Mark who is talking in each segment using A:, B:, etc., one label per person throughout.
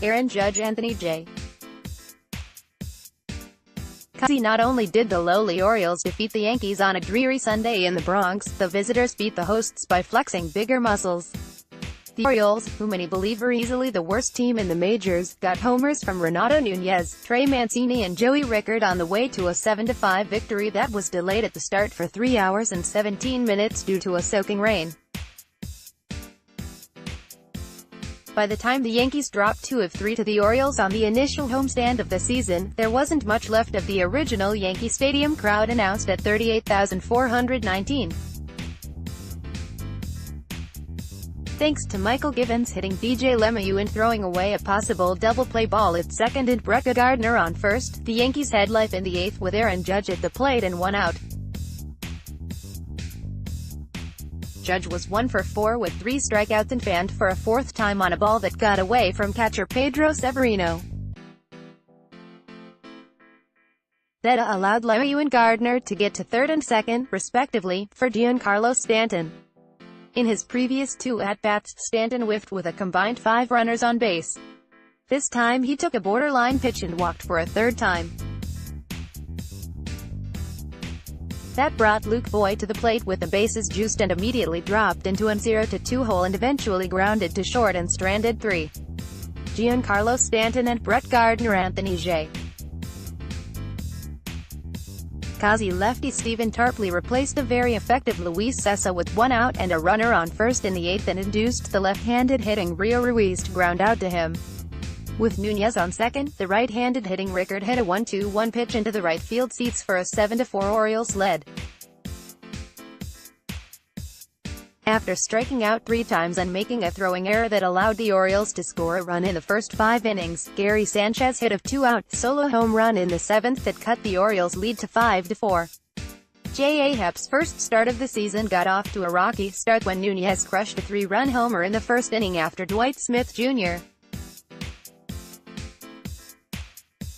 A: Aaron Judge Anthony J. Causi not only did the lowly Orioles defeat the Yankees on a dreary Sunday in the Bronx, the visitors beat the hosts by flexing bigger muscles. The Orioles, who many believe are easily the worst team in the majors, got homers from Renato Nunez, Trey Mancini and Joey Rickard on the way to a 7-5 victory that was delayed at the start for 3 hours and 17 minutes due to a soaking rain. By the time the Yankees dropped 2 of 3 to the Orioles on the initial homestand of the season, there wasn't much left of the original Yankee Stadium crowd announced at 38,419. Thanks to Michael Givens hitting DJ LeMahieu and throwing away a possible double-play ball at second and Rickard Gardner on first, the Yankees had life in the 8th with Aaron Judge at the plate and 1 out. Judge was 1 for 4 with 3 strikeouts and fanned for a 4th time on a ball that got away from catcher Pedro Severino. That allowed LeMahieu and Gardner to get to third and second, respectively, for Giancarlo Stanton. In his previous 2 at-bats, Stanton whiffed with a combined 5 runners on base. This time he took a borderline pitch and walked for a 3rd time. That brought Luke Voit to the plate with the bases juiced and immediately dropped into a 0-2 hole and eventually grounded to short and stranded 3. Giancarlo Stanton and Brett Gardner Anthony J. Causi lefty Stephen Tarpley replaced the very effective Luis Cessa with 1 out and a runner on first in the 8th and induced the left-handed hitting Rio Ruiz to ground out to him. With Nunez on second, the right-handed hitting Rickard hit a 1-2-1 pitch into the right field seats for a 7-4 Orioles lead. After striking out 3 times and making a throwing error that allowed the Orioles to score a run in the first 5 innings, Gary Sanchez hit a 2-out, solo home run in the 7th that cut the Orioles' lead to 5-4. J.A. Happ's first start of the season got off to a rocky start when Nunez crushed a 3-run homer in the first inning after Dwight Smith Jr.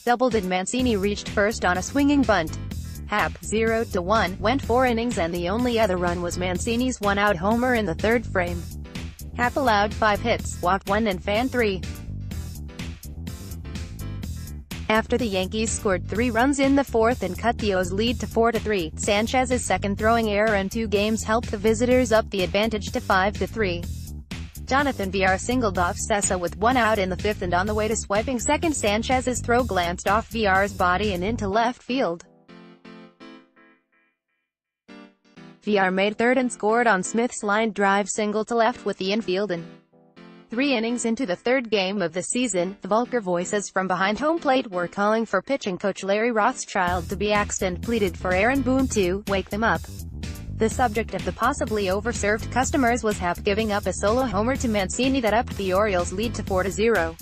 A: doubled and Mancini reached first on a swinging bunt. Happ, 0-1, went 4 innings and the only other run was Mancini's 1-out homer in the 3rd frame. Happ allowed 5 hits, walked 1 and fanned 3. After the Yankees scored 3 runs in the 4th and cut the O's lead to 4-3, Sanchez's second throwing error in 2 games helped the visitors up the advantage to 5-3. Jonathan Villar singled off Cessa with 1 out in the 5th and on the way to swiping second Sanchez's throw glanced off Villar's body and into left field. Villar made 3rd and scored on Smith's line drive single to left with the infield and 3 innings into the 3rd game of the season, the vulgar voices from behind home plate were calling for pitching coach Larry Rothschild to be axed and pleaded for Aaron Boone to wake them up. The subject of the possibly overserved customers was Happ giving up a solo homer to Mancini that upped the Orioles' lead to 4-0.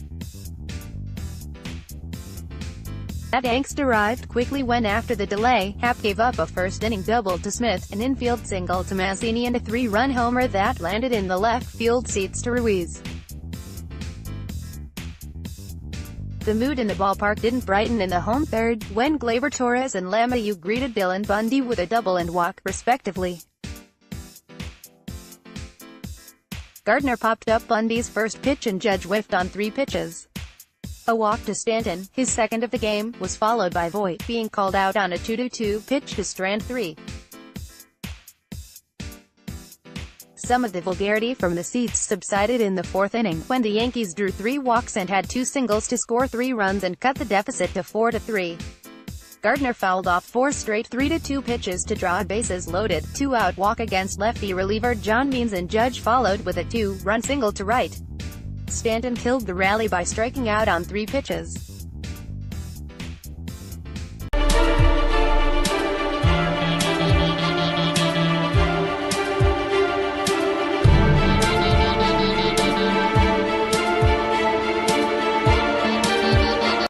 A: That angst arrived quickly when after the delay, Happ gave up a first-inning double to Smith, an infield single to Mancini and a 3-run homer that landed in the left field seats to Ruiz. The mood in the ballpark didn't brighten in the home 3rd, when Gleyber Torres and LeMahieu greeted Dylan Bundy with a double and walk, respectively. Gardner popped up Bundy's first pitch and Judge whiffed on 3 pitches. A walk to Stanton, his 2nd of the game, was followed by Voit being called out on a 2-2 pitch to strand 3. Some of the vulgarity from the seats subsided in the 4th inning, when the Yankees drew 3 walks and had 2 singles to score 3 runs and cut the deficit to 4-3. Gardner fouled off 4 straight 3-2 pitches to draw a bases-loaded, 2-out walk against lefty reliever John Means and Judge followed with a 2-run single to right. Stanton killed the rally by striking out on 3 pitches.